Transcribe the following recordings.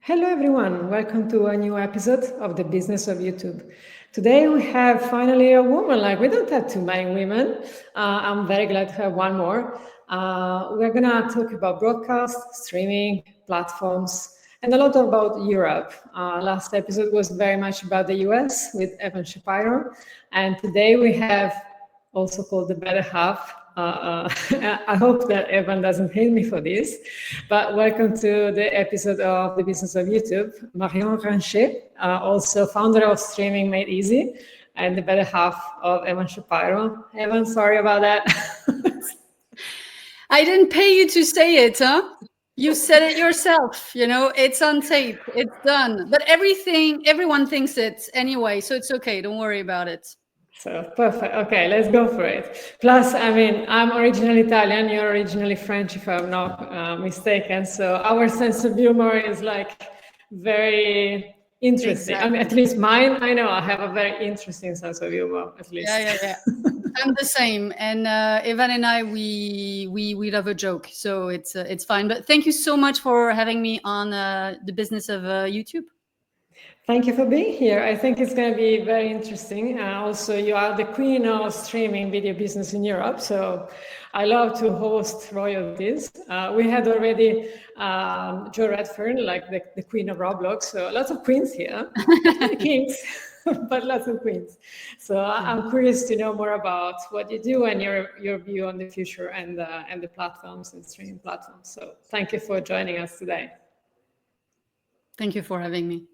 Hello, everyone. Welcome to a new episode of The Business of YouTube. Today, we have finally a woman. We don't have too many women. I'm very glad to have one more. We're going to talk about broadcast, streaming, platforms, and a lot about Europe. Last episode was very much about the US with Evan Shapiro. And today we have also called the better half. I hope that Evan doesn't hate me for this, but welcome to the episode of The Business of YouTube. Marion Ranchet, also founder of Streaming Made Easy, and the better half of Evan Shapiro. Evan, sorry about that. I didn't pay you to say it, huh? You said it yourself, it's on tape, it's done. But everyone thinks it anyway, so it's okay, don't worry about it. So perfect. Okay, let's go for it. Plus, I'm originally Italian, you're originally French, if I'm not mistaken. So our sense of humor is very interesting. Exactly. At least mine, I know I have a very interesting sense of humor, at least. Yeah. I'm the same. And Evan and I, we love a joke, so it's fine. But thank you so much for having me on The Business of YouTube. Thank you for being here. I think it's going to be very interesting. Also, you are the queen of streaming video business in Europe, so I love to host royalties. We had already Joe Redfern, the queen of Roblox, so lots of queens here, kings, but lots of queens. So I'm curious to know more about what you do and your view on the future and the platforms and streaming platforms. So thank you for joining us today. Thank you for having me.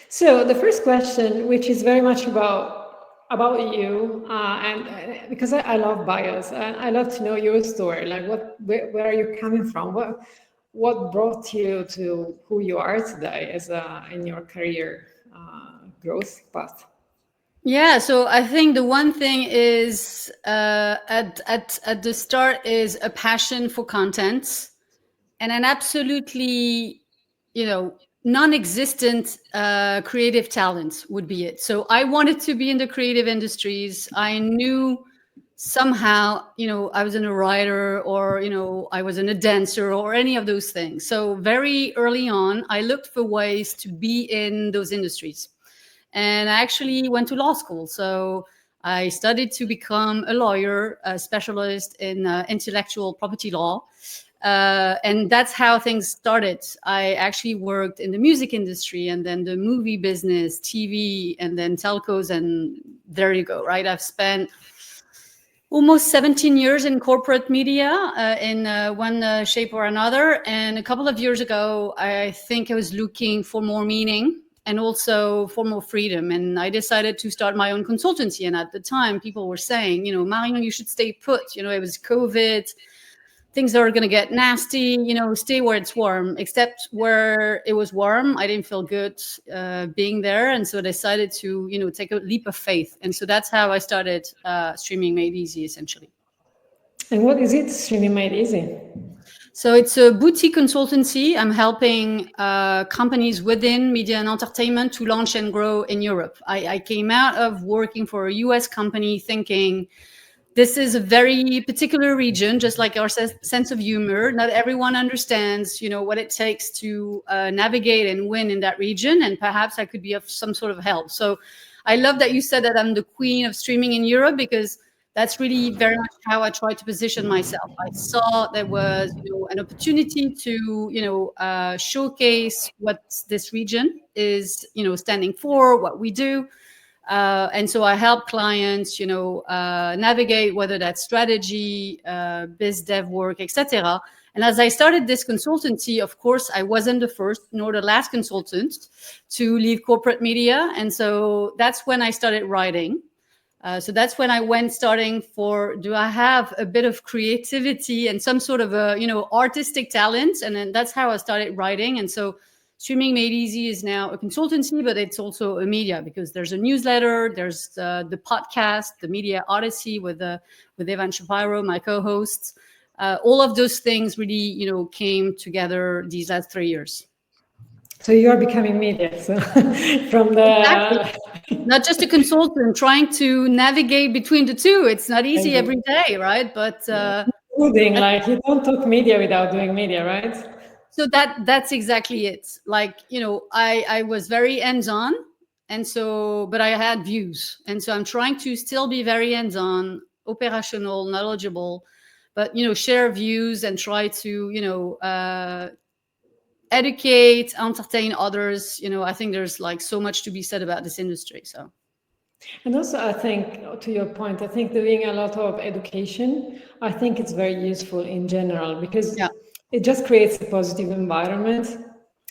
So the first question, which is very much about you, and because I love bios, I love to know your story. Where are you coming from? What brought you to who you are today in your career growth path? Yeah, so I think the one thing is at the start is a passion for content, and an absolutely, non-existent creative talent would be it. So I wanted to be in the creative industries. I knew somehow, I wasn't a writer or, I wasn't a dancer or any of those things. So very early on, I looked for ways to be in those industries. And I actually went to law school. So I studied to become a lawyer, a specialist in intellectual property law. And that's how things started. I actually worked in the music industry and then the movie business, TV, and then telcos. And there you go, right? I've spent almost 17 years in corporate media in one shape or another. And a couple of years ago, I think I was looking for more meaning and also for more freedom. And I decided to start my own consultancy. And at the time, people were saying, Marion, you should stay put. It was COVID. Things are going to get nasty, stay where it's warm. Except where it was warm, I didn't feel good being there. And so I decided to, take a leap of faith. And so that's how I started Streaming Made Easy, essentially. And what is it, Streaming Made Easy? So it's a boutique consultancy. I'm helping companies within media and entertainment to launch and grow in Europe. I came out of working for a US company thinking, this is a very particular region, just like our sense of humor. Not everyone understands, what it takes to navigate and win in that region. And perhaps I could be of some sort of help. So I love that you said that I'm the queen of streaming in Europe, because that's really very much how I try to position myself. I saw there was, an opportunity to, showcase what this region is, standing for, what we do. And so I help clients, navigate, whether that's strategy, biz dev work, etc. And as I started this consultancy, of course, I wasn't the first nor the last consultant to leave corporate media. And so that's when I started writing. So that's when I went starting for, do I have a bit of creativity and some sort of artistic talent? And then that's how I started writing. And so Streaming Made Easy is now a consultancy, but it's also a media, because there's a newsletter, there's the podcast, the media Odyssey with Evan Shapiro, my co-host. All of those things really, came together these last 3 years. So you are becoming media. So from the exactly. Not just a consultant, trying to navigate between the two. It's not easy every day, right? But you don't talk media without doing media, right? So that's exactly it. Like, I was very hands-on, and so, but I had views, and so I'm trying to still be very hands-on, operational, knowledgeable, but share views and try to educate, entertain others. I think there's like so much to be said about this industry. So. And also, I think, to your point, I think doing a lot of education, I think it's very useful in general because Yeah. it just creates a positive environment.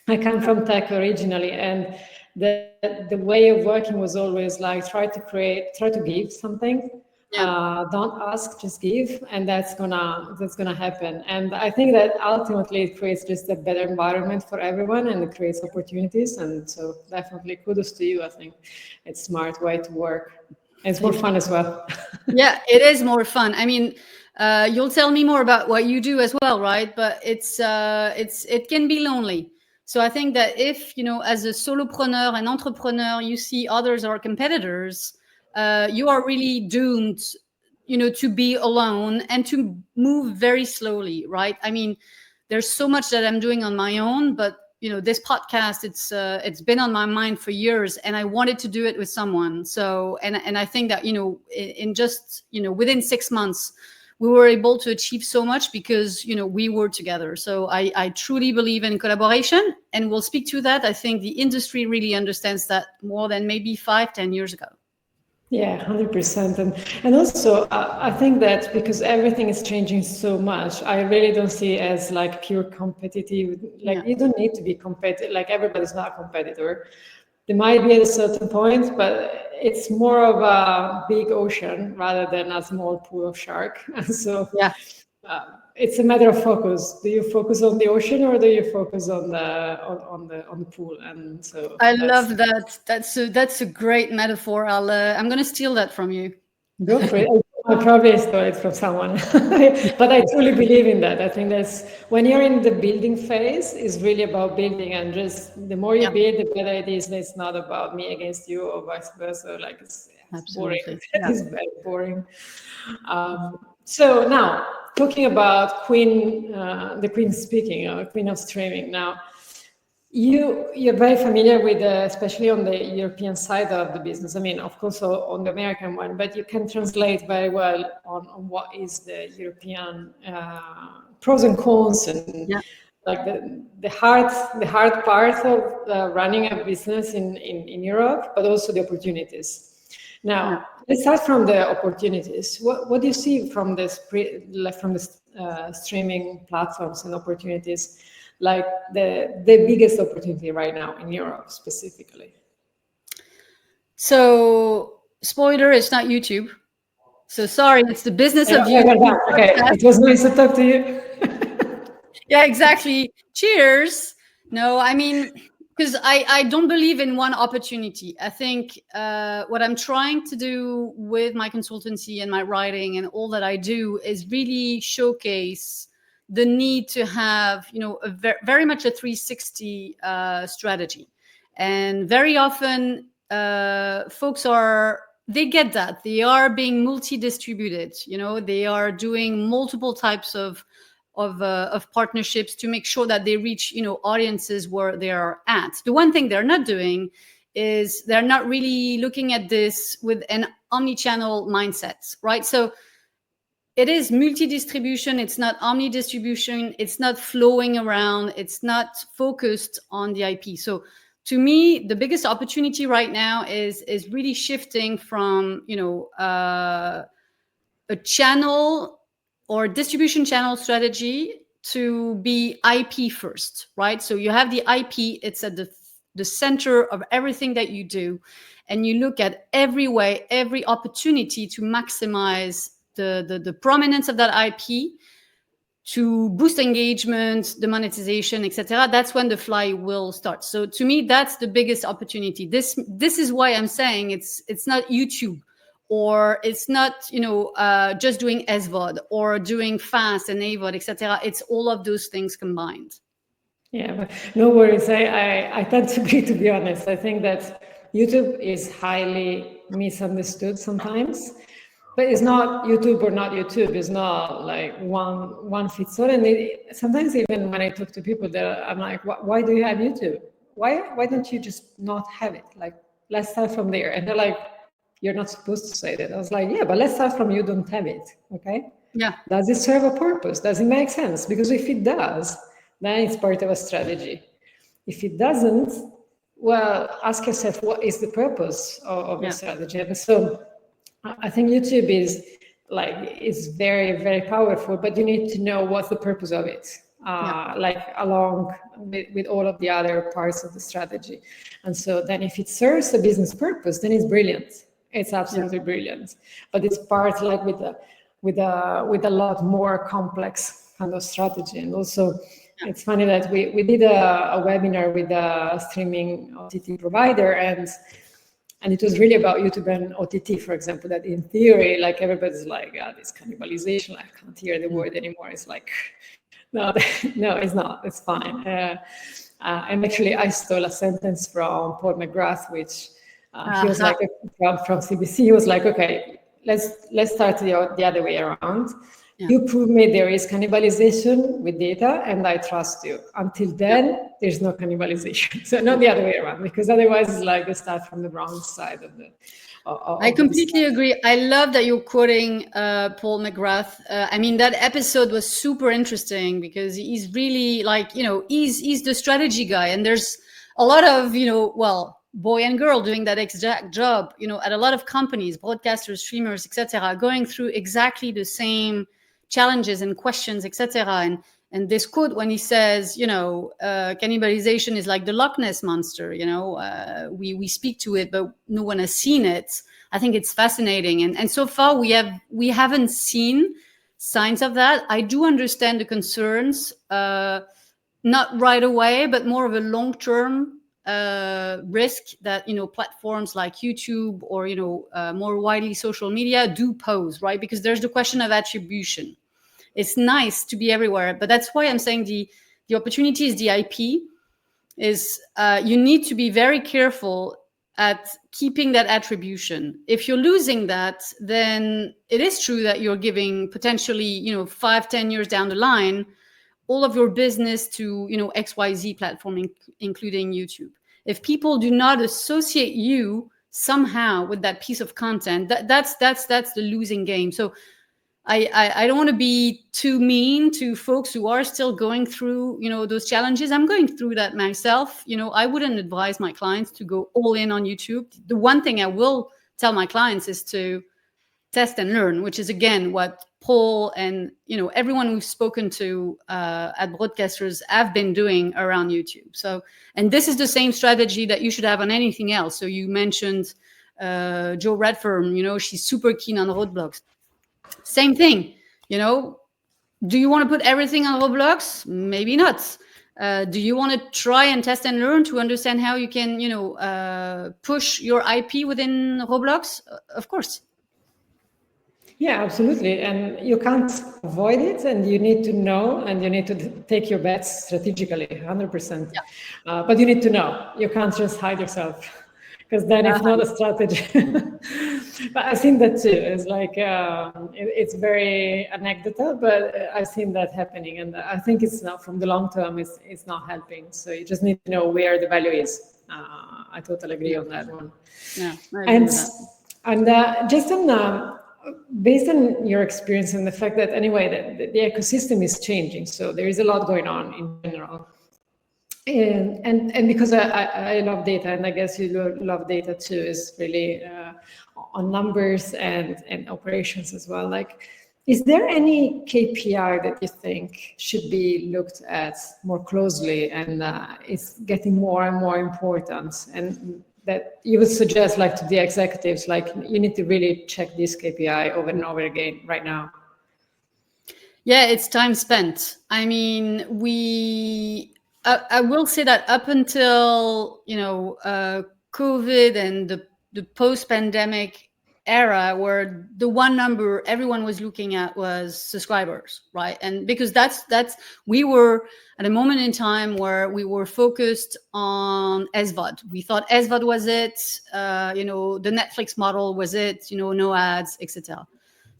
I come from tech originally, and the way of working was always like try to give something. Yeah. Don't ask, just give, and that's gonna happen. And I think that ultimately it creates just a better environment for everyone, and it creates opportunities. And so definitely kudos to you. I think it's a smart way to work. It's more fun as well. Yeah, it is more fun. I mean, you'll tell me more about what you do as well, right? But it can be lonely. So I think that if as a solopreneur and entrepreneur, you see others are competitors, you are really doomed, to be alone and to move very slowly, right? I mean, there's so much that I'm doing on my own, but this podcast, it's been on my mind for years, and I wanted to do it with someone. So and I think that in just within 6 months we were able to achieve so much because we were together. So I truly believe in collaboration, and we'll speak to that. I think the industry really understands that more than maybe 5-10 years ago. Yeah, 100%. And also, I think that because everything is changing so much, I really don't see it as like pure competitive. Like Yeah. you don't need to be competitive. Like everybody's not a competitor. They might be at a certain point, but it's more of a big ocean rather than a small pool of shark. So Yeah. it's a matter of focus. Do you focus on the ocean or do you focus on the pool? And so I love that. That's a great metaphor. I'm going to steal that from you. Go for it. I probably stole it from someone, but I truly believe in that. I think that's when you're in the building phase, it's really about building, and just the more you Yeah, build, the better it is. And it's not about me against you or vice versa. Like it's boring. absolutely. Yeah. It's very boring. So now talking about the Queen speaking, or Queen of streaming. Now you're very familiar with, especially on the European side of the business. I mean, of course, on the American one, but you can translate very well on what is the European pros and cons, and Yeah. like the hard part of running a business in Europe, but also the opportunities. Now, Yeah. let's start from the opportunities. What do you see from the streaming platforms and opportunities? Like the biggest opportunity right now in Europe specifically? So, spoiler, it's not YouTube. So sorry, it's the business of Okay, YouTube okay, podcast. it was nice to talk to you. Yeah, exactly. Cheers. No, I mean, because I don't believe in one opportunity. I think what I'm trying to do with my consultancy and my writing and all that I do is really showcase the need to have, a very much a 360 strategy. And very often, folks they get that they are being multi-distributed. They are doing multiple types of partnerships to make sure that they reach audiences where they are at. The one thing they're not doing is they're not really looking at this with an omni-channel mindset, right? So it is multi-distribution, it's not omni-distribution, it's not flowing around, it's not focused on the IP. So to me, the biggest opportunity right now is really shifting from a channel or distribution channel strategy to be IP first, right? So you have the IP, it's at the center of everything that you do. And you look at every way, every opportunity to maximize the prominence of that IP, to boost engagement, the monetization, etc. That's when the flywheel starts. So to me, that's the biggest opportunity. This is why I'm saying it's not YouTube, or it's not just doing SVOD or doing fast and AVOD, etc. It's all of those things combined. Yeah, but no worries. I tend to agree, to be honest. I think that YouTube is highly misunderstood sometimes. but it's not YouTube or not YouTube. It's not like one fits all. And sometimes even when I talk to people, I'm like, why do you have YouTube? Why don't you just not have it? Like, let's start from there. And they're like, you're not supposed to say that. I was like, yeah, but let's start from you don't have it, okay? Yeah. Does it serve a purpose? Does it make sense? Because if it does, then it's part of a strategy. If it doesn't, well, ask yourself, what is the purpose of your strategy? And so I think YouTube is very, very powerful, but you need to know what's the purpose of it, like along with all of the other parts of the strategy. And so then if it serves a business purpose, then it's brilliant. It's absolutely brilliant. But it's part like with a lot more complex kind of strategy. And also it's funny that we did a webinar with a streaming OTT provider, and it was really about YouTube and OTT, for example, that in theory, like everybody's like, this cannibalization, I can't hear the word anymore. It's like, no, no, it's not, it's fine. And actually I stole a sentence from Paul McGrath, which he was like, from CBC, he was like, okay, let's start the other way around. You prove me there is cannibalization with data, and I trust you. Until then, there's no cannibalization. So not the other way around, because otherwise it's like you start from the wrong side of the. I completely agree. I love that you're quoting Paul McGrath. I mean, that episode was super interesting because he's really like, he's the strategy guy, and there's a lot of, boy and girl doing that exact job, at a lot of companies, broadcasters, streamers, etc., going through exactly the same challenges and questions, etc. And this quote, when he says, cannibalization is like the Loch Ness monster, we speak to it, but no one has seen it. I think it's fascinating. And so far we haven't seen signs of that. I do understand the concerns, not right away, but more of a long-term risk that platforms like YouTube or more widely social media do pose, right? Because there's the question of attribution. It's nice to be everywhere, but that's why I'm saying the opportunity is the IP. Is you need to be very careful at keeping that attribution. If you're losing that, then it is true that you're giving potentially 5-10 years down the line all of your business to XYZ platform, including YouTube. If people do not associate you somehow with that piece of content, that's the losing game. So I don't want to be too mean to folks who are still going through those challenges. I'm going through that myself. I wouldn't advise my clients to go all in on YouTube. The one thing I will tell my clients is to test and learn, which is again what Paul and everyone we've spoken to at Broadcasters have been doing around YouTube. So, and this is the same strategy that you should have on anything else. So you mentioned Joe Redfern, she's super keen on roadblocks. Same thing, do you want to put everything on Roblox? Maybe not. Do you want to try and test and learn to understand how you can push your IP within Roblox? Of course. Yeah, absolutely. And you can't avoid it, and you need to know, and you need to take your bets strategically, 100%. Yeah. But you need to know. You can't just hide yourself, because then it's not a strategy. But I've seen that too. It's like, it's very anecdotal, but I've seen that happening. And I think it's not, from the long term, it's not helping. So you just need to know where the value is. I totally agree on that one. Yeah, I agree with that. And just on, based on your experience and the fact that anyway, the ecosystem is changing. So there is a lot going on in general. And because I love data, and I guess you love data too, is really on numbers and operations as well. Like, is there any KPI that you think should be looked at more closely, and it's getting more and more important, and that you would suggest, like, to the executives, like, you need to really check this KPI over and over again right now? Yeah, it's time spent. I mean, I will say that up until COVID and the post-pandemic era, where the one number everyone was looking at was subscribers, right? And because we were at a moment in time where we were focused on SVOD. We thought SVOD was it, the Netflix model was it, no ads, etc.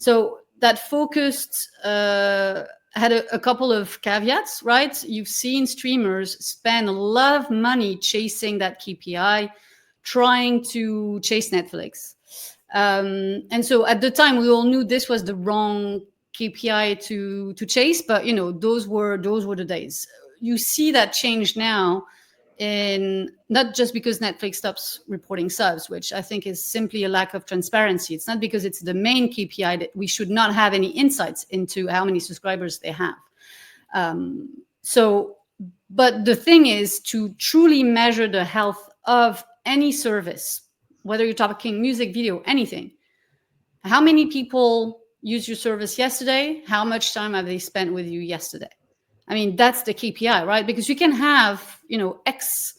So that focused had a couple of caveats, right? You've seen streamers spend a lot of money chasing that KPI, trying to chase Netflix. And so at the time, we all knew this was the wrong KPI to chase, but those were the days. You see that change now, in not just because Netflix stops reporting subs, which I think is simply a lack of transparency. It's not because it's the main KPI that we should not have any insights into how many subscribers they have. But the thing is to truly measure the health of any service, whether you're talking music, video, anything. How many people used your service yesterday? How much time have they spent with you yesterday? I mean, that's the KPI, right? Because you can have, X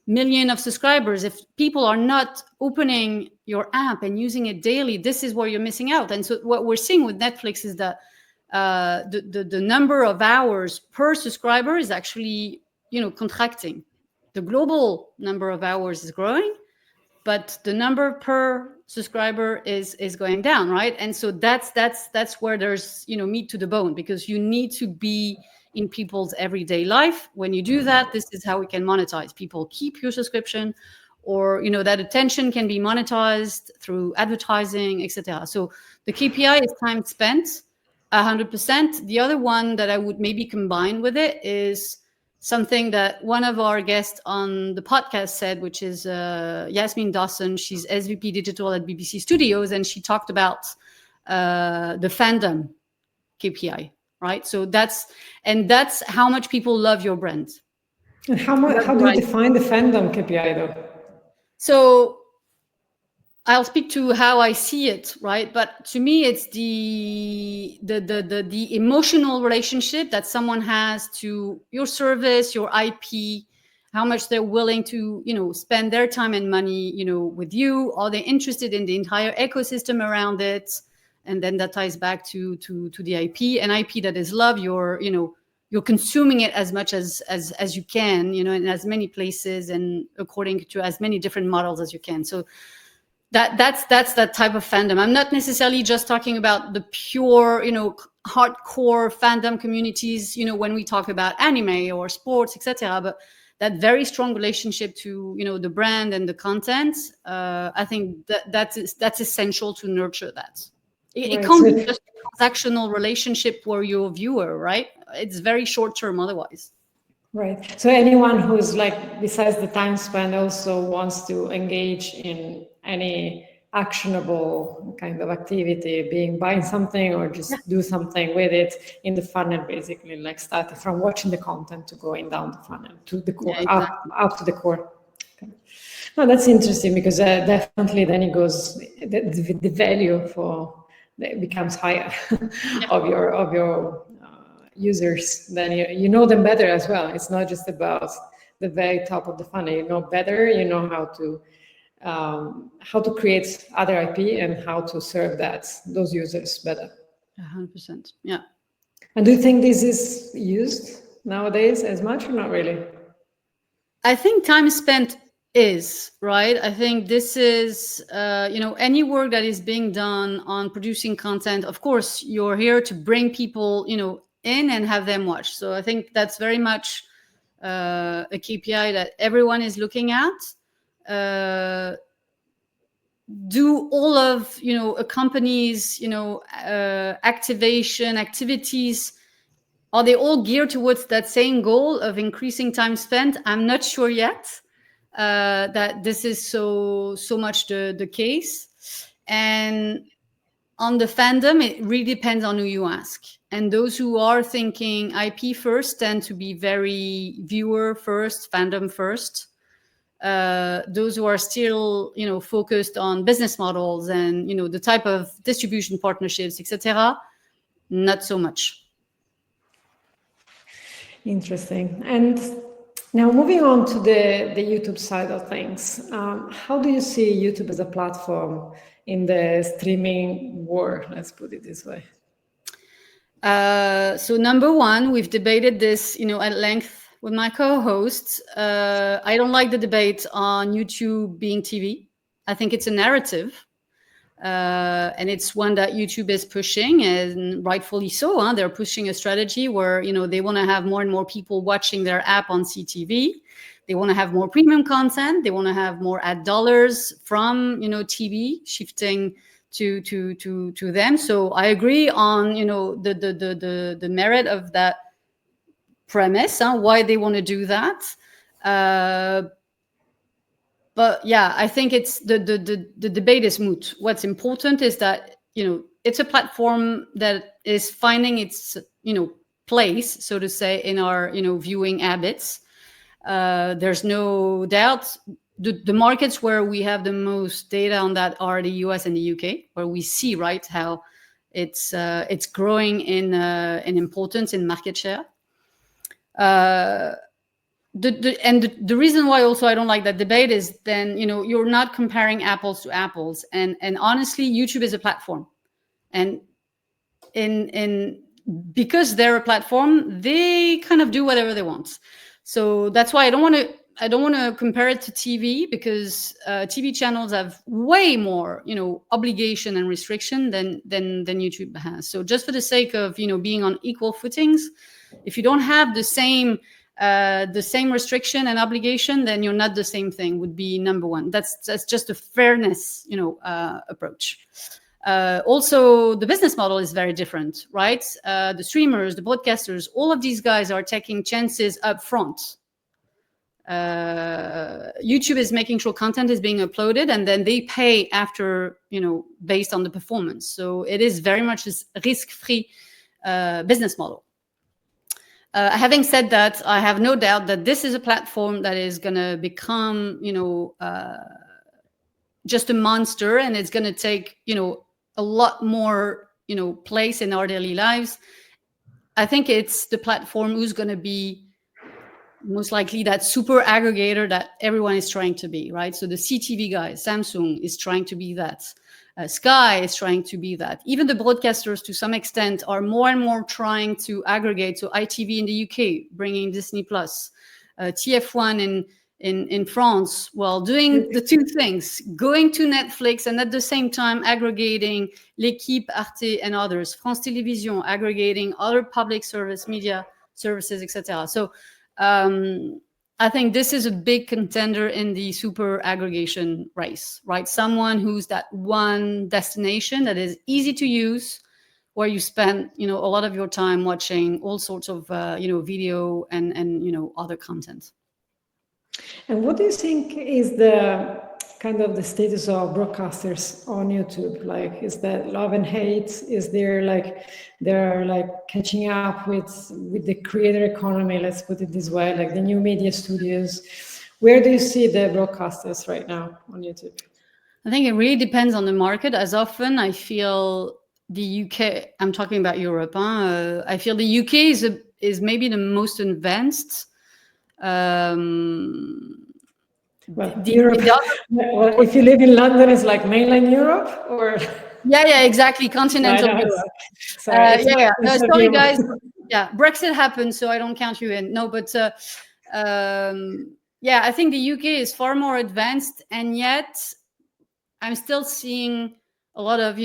million of subscribers. If people are not opening your app and using it daily, this is where you're missing out. And so what we're seeing with Netflix is that the number of hours per subscriber is actually, contracting. The global number of hours is growing, but the number per subscriber is going down, right? And so that's where there's meat to the bone, because you need to be in people's everyday life. When you do that, this is how we can monetize. People keep your subscription, or that attention can be monetized through advertising, etc. So the KPI is time spent, 100%. The other one that I would maybe combine with it is something that one of our guests on the podcast said, which is Yasmin Dawson. She's SVP Digital at BBC Studios, and she talked about the fandom KPI, right? So that's how much people love your brand. And how do you define the fandom KPI though? So I'll speak to how I see it, right? But to me, it's the emotional relationship that someone has to your service, your IP, how much they're willing to, spend their time and money, with you. Are they interested in the entire ecosystem around it? And then that ties back to the IP, an IP that is love. You're consuming it as much as you can, in as many places and according to as many different models as you can. So that's that type of fandom. I'm not necessarily just talking about the pure, hardcore fandom communities, when we talk about anime or sports, etc. But that very strong relationship to, the brand and the content. I think that's essential to nurture that. It can't be just a transactional relationship for your viewer, right? It's very short term otherwise. Right. So anyone who's besides the time spent, also wants to engage in any actionable kind of activity, being buying something or just do something with it in the funnel, basically, starting from watching the content to going down the funnel to the core, up to the core. Okay. No, that's interesting, because definitely then it goes, the value becomes higher of your users. Then you know them better as well. It's not just about the very top of the funnel. You know better. You know how to create other IP and how to serve those users better. 100%. Yeah. And do you think this is used nowadays as much, or not really? I think time spent is, right? I think this is, any work that is being done on producing content. Of course, you're here to bring people, in and have them watch. So I think that's very much a KPI that everyone is looking at. Do all of a company's activation activities, are they all geared towards that same goal of increasing time spent? I'm not sure yet that this is so much the case. And on the fandom, it really depends on who you ask. And those who are thinking IP first tend to be very viewer first, fandom first. Those who are still, focused on business models and, the type of distribution partnerships, etc., not so much. Interesting. And now moving on to the YouTube side of things, how do you see YouTube as a platform in the streaming war? Let's put it this way. So number one, we've debated this, at length with my co-hosts. I don't like the debate on YouTube being TV. I think it's a narrative. And it's one that YouTube is pushing, and rightfully so. They're pushing a strategy where they want to have more and more people watching their app on CTV. They want to have more premium content. They want to have more ad dollars from TV shifting to them. So I agree on the merit of that premise, why they want to do that. But yeah, I think it's the debate is moot. What's important is that it's a platform that is finding its place, so to say, in our viewing habits. There's no doubt the markets where we have the most data on that are the US and the UK, where we see how it's growing in importance in market share. The reason why also I don't like that debate is then you're not comparing apples to apples, and honestly, YouTube is a platform, and because they're a platform, they kind of do whatever they want. So that's why I don't want to compare it to TV, because TV channels have way more obligation and restriction than YouTube has. So just for the sake of being on equal footings, if you don't have the same restriction and obligation, then you're not the same thing, would be number one. That's just a fairness approach. Also, the business model is very different, right? The streamers, the broadcasters, all of these guys are taking chances up front. YouTube is making sure content is being uploaded, and then they pay after, based on the performance. So it is very much a risk-free business model. Having said that, I have no doubt that this is a platform that is going to become, just a monster, and it's going to take, a lot more, place in our daily lives. I think it's the platform who's going to be most likely that super aggregator that everyone is trying to be, right? So the CTV guys, Samsung is trying to be that. Sky is trying to be that. Even the broadcasters, to some extent, are more and more trying to aggregate. So ITV in the UK, bringing Disney Plus, TF1 in France, well, doing the two things, going to Netflix and at the same time aggregating L'Équipe, Arte, and others. France Télévisions aggregating other public service media services, etc. So I think this is a big contender in the super aggregation race, right? Someone who's that one destination that is easy to use, where you spend, a lot of your time watching all sorts of, video and other content. And what do you think is the kind of the status of broadcasters on YouTube? Like, is that love and hate? Is there they're catching up with the creator economy? Let's put it this way, like the new media studios. Where do you see the broadcasters right now on YouTube? I think it really depends on the market. As often, I feel the UK. I'm talking about Europe. I feel the UK is maybe the most advanced. Europe. Well, if you live in London, it's like mainland Europe, or yeah, exactly, continental Europe. Sorry, sorry, guys. Yeah, Brexit happened, so I don't count you in. No, but I think the UK is far more advanced, and yet I'm still seeing a lot of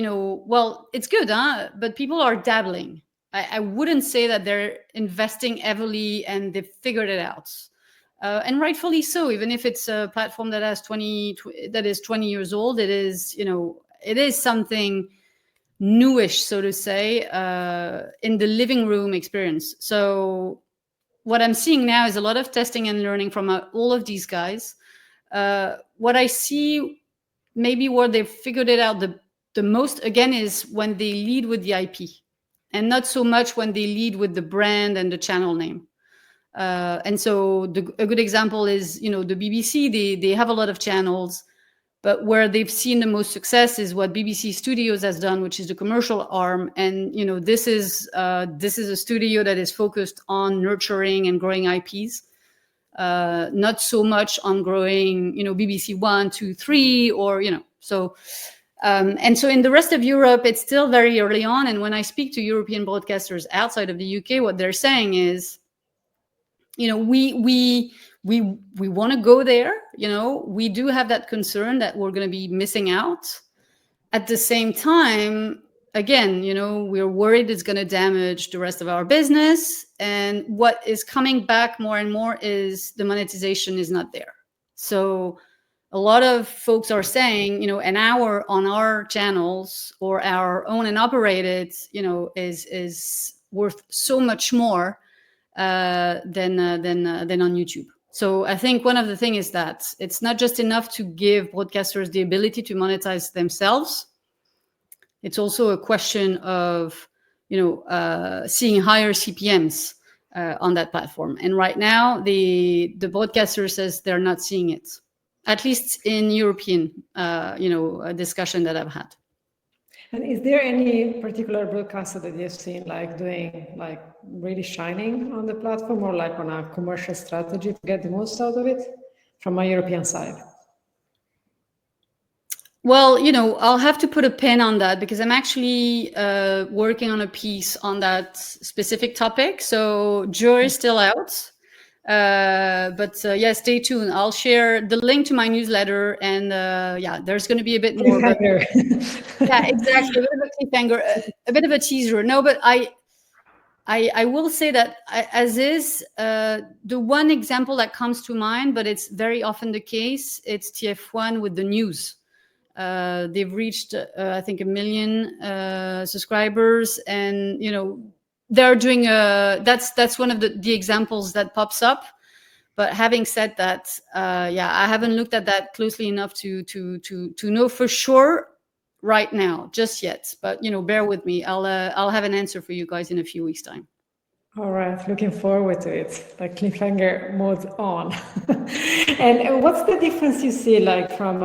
well, it's good, but people are dabbling. I wouldn't say that they're investing heavily and they've figured it out. And rightfully so. Even if it's a platform that is 20 years old, it is it is something newish, so to say, in the living room experience. So what I'm seeing now is a lot of testing and learning from all of these guys. What I see, maybe where they've figured it out the most, again, is when they lead with the IP, and not so much when they lead with the brand and the channel name. And so a good example is, the BBC. They have a lot of channels, but where they've seen the most success is what BBC Studios has done, which is the commercial arm. And this is a studio that is focused on nurturing and growing IPs, not so much on growing, BBC 1, 2, 3, or so. And so in the rest of Europe, it's still very early on. And when I speak to European broadcasters outside of the UK, what they're saying is, we want to go there. We do have that concern that we're going to be missing out. At the same time, again, we're worried it's going to damage the rest of our business. And what is coming back more and more is the monetization is not there. So a lot of folks are saying, an hour on our channels or our own and operated, is worth so much more than on YouTube. So I think one of the things is that it's not just enough to give broadcasters the ability to monetize themselves. It's also a question of, seeing higher CPMs on that platform. And right now, the broadcaster says they're not seeing it, at least in European, a discussion that I've had. And is there any particular broadcaster that you've seen doing really shining on the platform, or on a commercial strategy to get the most out of it from a European side? Well, I'll have to put a pin on that because I'm actually working on a piece on that specific topic. So jury is still out. But stay tuned. I'll share the link to my newsletter, and there's going to be a bit more. Yeah, exactly. A bit of a cliffhanger, a bit of a teaser. No, but I will say that as is the one example that comes to mind, but it's very often the case. It's TF1 with the news. They've reached, I think, 1 million subscribers, and they're doing that's one of the examples that pops up. But having said that, I haven't looked at that closely enough to know for sure right now, just yet. But bear with me. I'll have an answer for you guys in a few weeks' time. All right, looking forward to it. Like cliffhanger mode on. And what's the difference you see, from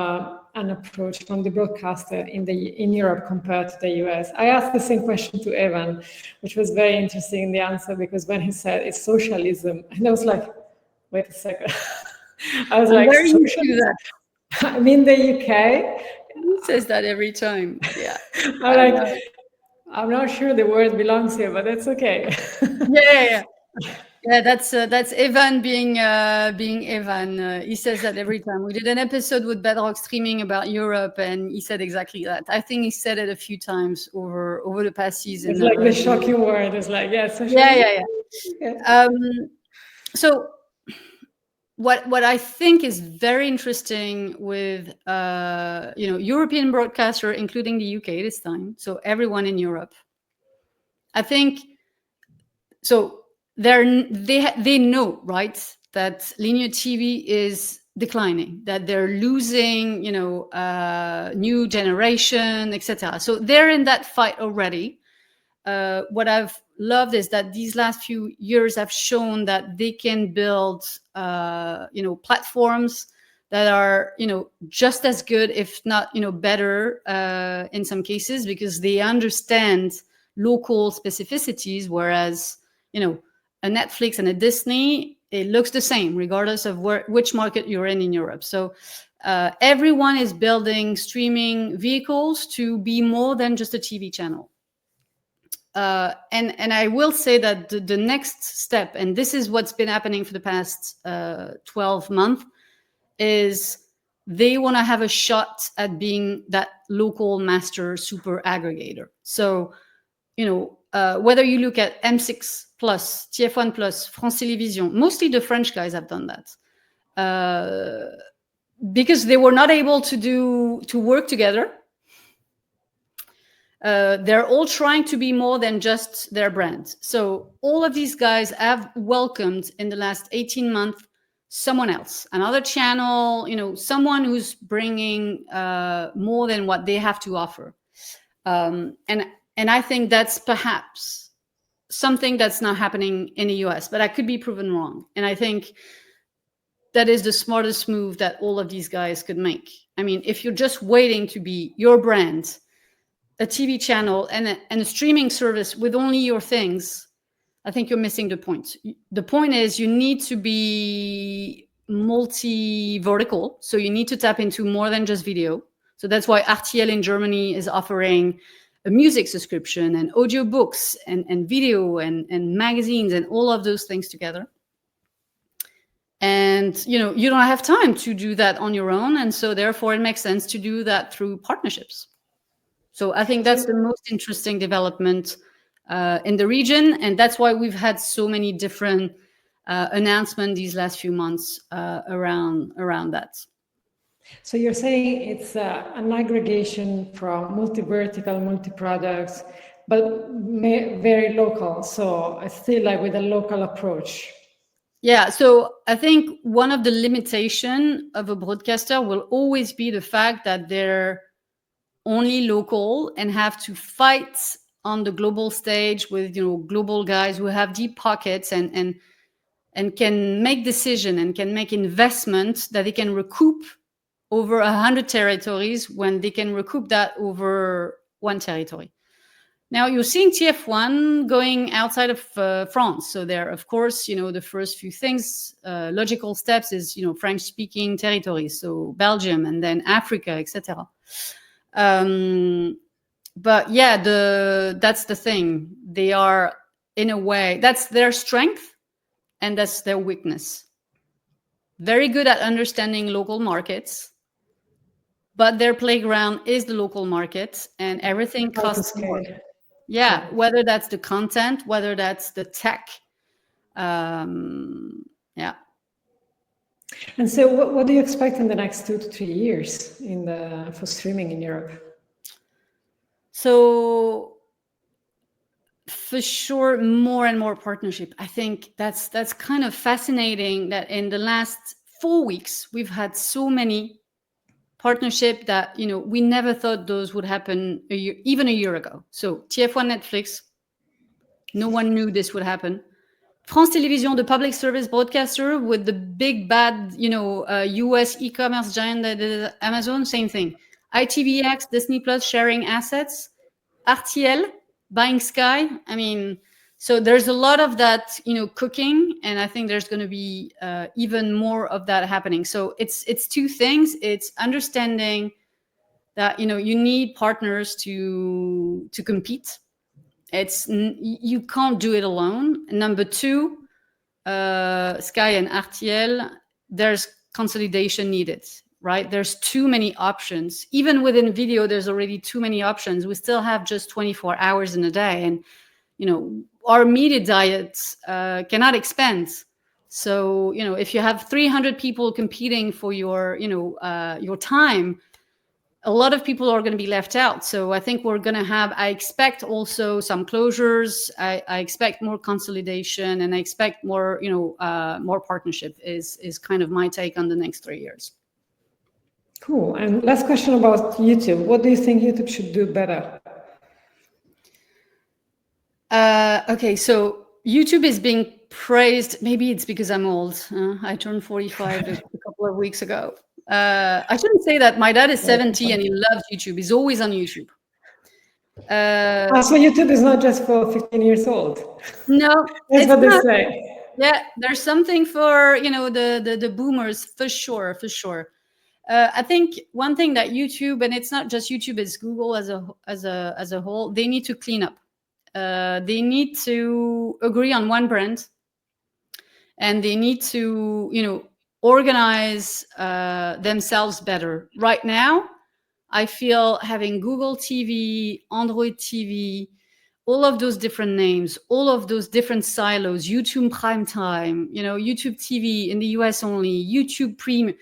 an approach from the broadcaster in Europe compared to the US? I asked the same question to Evan, which was very interesting in the answer, because when he said it's socialism, and I was like, wait a second. I was like, socialism? I'm in the UK. He says that every time. Yeah. I'm not sure the word belongs here, but that's okay. Yeah, that's Evan being Evan. He says that every time. We did an episode with Bedrock Streaming about Europe, and he said exactly that. I think he said it a few times over the past season. It's like the shocking word. It's like, So what I think is very interesting with European broadcaster, including the UK this time, so everyone in Europe, I think so. They know, right, that linear TV is declining, that they're losing, new generation, etc. So they're in that fight already. What I've loved is that these last few years have shown that they can build, platforms that are, just as good, if not, better in some cases, because they understand local specificities, whereas, a Netflix and a Disney, it looks the same regardless of which market you're in Europe. So everyone is building streaming vehicles to be more than just a TV channel. And I will say that the next step, and this is what's been happening for the past 12 months, is they want to have a shot at being that local master super aggregator. So, whether you look at M6 Plus, TF1 Plus, France Télévisions, mostly the French guys have done that because they were not able to work together. They're all trying to be more than just their brand. So all of these guys have welcomed in the last 18 months someone else, another channel, someone who's bringing more than what they have to offer. And I think that's perhaps something that's not happening in the US, but I could be proven wrong. And I think that is the smartest move that all of these guys could make. I mean, if you're just waiting to be your brand, a TV channel and a streaming service with only your things, I think you're missing the point. The point is you need to be multi-vertical. So you need to tap into more than just video. So that's why RTL in Germany is offering a music subscription and audiobooks and video and magazines and all of those things together. And, you don't have time to do that on your own. And so therefore it makes sense to do that through partnerships. So I think that's the most interesting development in the region, and that's why we've had so many different announcements these last few months around that. So you're saying it's an aggregation from multi-vertical, multi-products, but very local. So it's still like with a local approach. Yeah, so I think one of the limitation of a broadcaster will always be the fact that they're only local and have to fight on the global stage with global guys who have deep pockets and can make decision and can make investment that they can recoup over 100 territories when they can recoup that over one territory. Now you're seeing TF1 going outside of France. So there, of course, the first few things, logical steps is, French-speaking territories. So Belgium and then Africa, etc. But yeah, that's the thing. They are, in a way, that's their strength and that's their weakness. Very good at understanding local markets, but their playground is the local market and everything costs more. Yeah, whether that's the content, whether that's the tech. Yeah. And so what do you expect in the next 2 to 3 years for streaming in Europe? So for sure, more and more partnership. I think that's kind of fascinating that in the last 4 weeks, we've had so many partnership that, we never thought those would happen even a year ago. So TF1 Netflix, no one knew this would happen. France Télévisions, the public service broadcaster with the big bad, US e-commerce giant that is Amazon, same thing. ITVX, Disney Plus sharing assets. RTL buying Sky. I mean, so there's a lot of that, cooking, and I think there's going to be even more of that happening. So it's two things. It's understanding that you need partners to compete. You can't do it alone. Number two, Sky and RTL, there's consolidation needed, right? There's too many options. Even within video, there's already too many options. We still have just 24 hours in a day, and our media diets cannot expand. So if you have 300 people competing for your time, a lot of people are going to be left out. So I think we're going to have, I expect also some closures. I expect more consolidation, and I expect more, more partnership is kind of my take on the next 3 years. Cool. And last question about YouTube. What do you think YouTube should do better? Okay, so YouTube is being praised. Maybe it's because I'm old. I turned 45 a couple of weeks ago. I shouldn't say that. My dad is 70 and he loves YouTube. He's always on YouTube. So YouTube is not just for 15 years old. No, that's what they say. Yeah, there's something for the boomers for sure. I think one thing that YouTube, and it's not just YouTube, it's Google as a whole. They need to clean up. They need to agree on one brand, and they need to organize themselves better. Right now, I feel having Google TV, Android TV, all of those different names, all of those different silos, YouTube Prime Time, YouTube TV in the US only, YouTube Premium.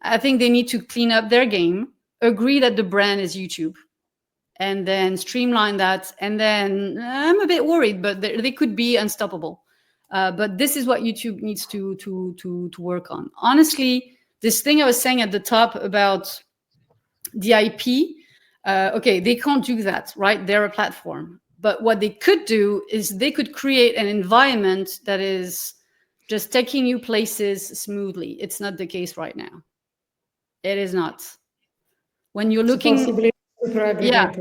I think they need to clean up their game, agree that the brand is YouTube, and then streamline that. And then I'm a bit worried, but they could be unstoppable. But this is what YouTube needs to work on. Honestly, this thing I was saying at the top about the IP, okay, they can't do that, right? They're a platform. But what they could do is they could create an environment that is just taking you places smoothly. It's not the case right now. It is not. When you're looking, possibly super aggregator. Yeah.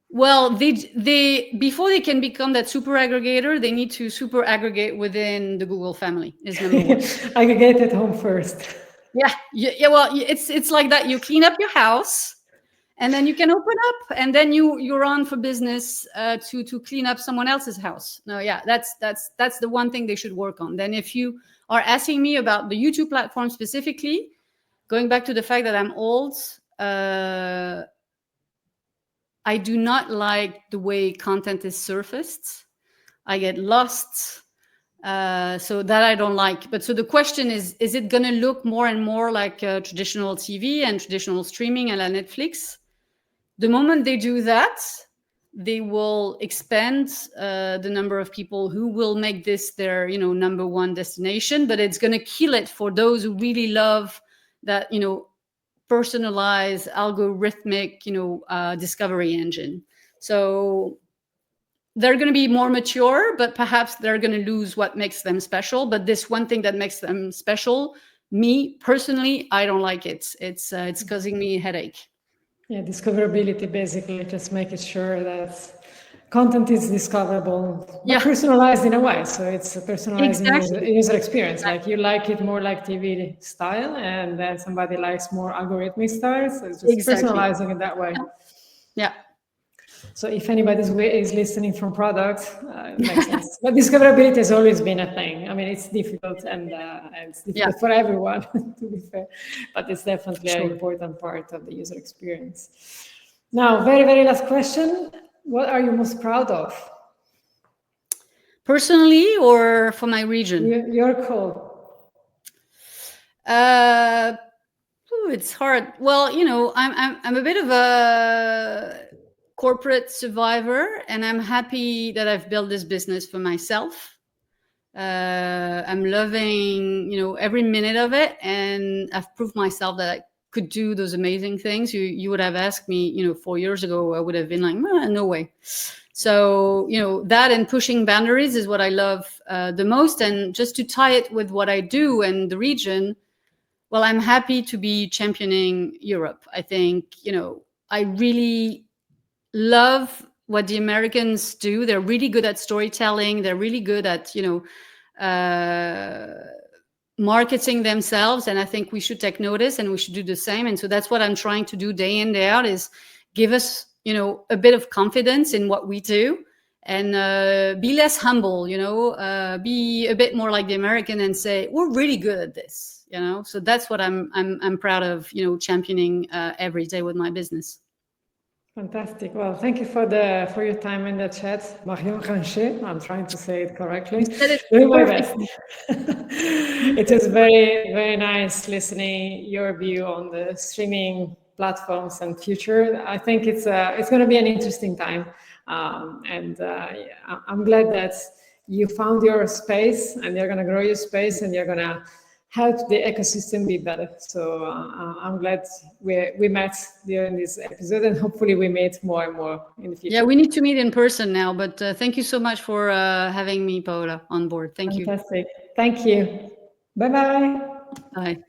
Well, they before they can become that super aggregator, they need to super aggregate within the Google family. Is number one. Aggregate at home first. Yeah. Well, it's like that. You clean up your house, and then you can open up, and then you're on for business to clean up someone else's house. No, yeah, that's the one thing they should work on. Then, if you are asking me about the YouTube platform specifically, going back to the fact that I'm old, I do not like the way content is surfaced. I get lost. So that I don't like. But so the question is it going to look more and more like traditional TV and traditional streaming a la Netflix? The moment they do that, they will expand the number of people who will make this their, number one destination, but it's going to kill it for those who really love that, personalized algorithmic, discovery engine. So they're going to be more mature, but perhaps they're going to lose what makes them special. But this one thing that makes them special, me personally, I don't like it. It's causing me a headache. Yeah, discoverability, basically, just making sure that content is discoverable, but personalized in a way. So it's a personalized user experience. Like you like it more like TV style, and then somebody likes more algorithmic style. So it's just personalizing it that way. Yeah. So if anybody is listening from product, it makes sense. But discoverability has always been a thing. I mean, it's difficult and it's difficult for everyone, to be fair. But it's definitely an important part of the user experience. Now, very, very last question. What are you most proud of? Personally or for my region? Your call. It's hard. Well, I'm a bit of a corporate survivor, and I'm happy that I've built this business for myself. I'm loving, every minute of it, and I've proved myself that I could do those amazing things. You would have asked me, 4 years ago, I would have been like, no way. So, that and pushing boundaries is what I love the most. And just to tie it with what I do and the region, well, I'm happy to be championing Europe. I think, I really love what the Americans do. They're really good at storytelling. They're really good at, marketing themselves. And I think we should take notice and we should do the same. And so that's what I'm trying to do day in, day out, is give us, a bit of confidence in what we do, and be less humble, be a bit more like the American and say, we're really good at this, So that's what I'm proud of, championing every day with my business. Fantastic. Well, thank you for your time in the chat, Marion Ranchet. I'm trying to say it correctly. Doing my best. It is very, very nice listening your view on the streaming platforms and future. I think it's going to be an interesting time, and I'm glad that you found your space, and you're going to grow your space, and you're going to help the ecosystem be better. So I'm glad we met during this episode, and hopefully we meet more and more in the future. Yeah, we need to meet in person now, but thank you so much for having me, Paola, on board. Thank you. Fantastic. Thank you. Bye-bye. Bye.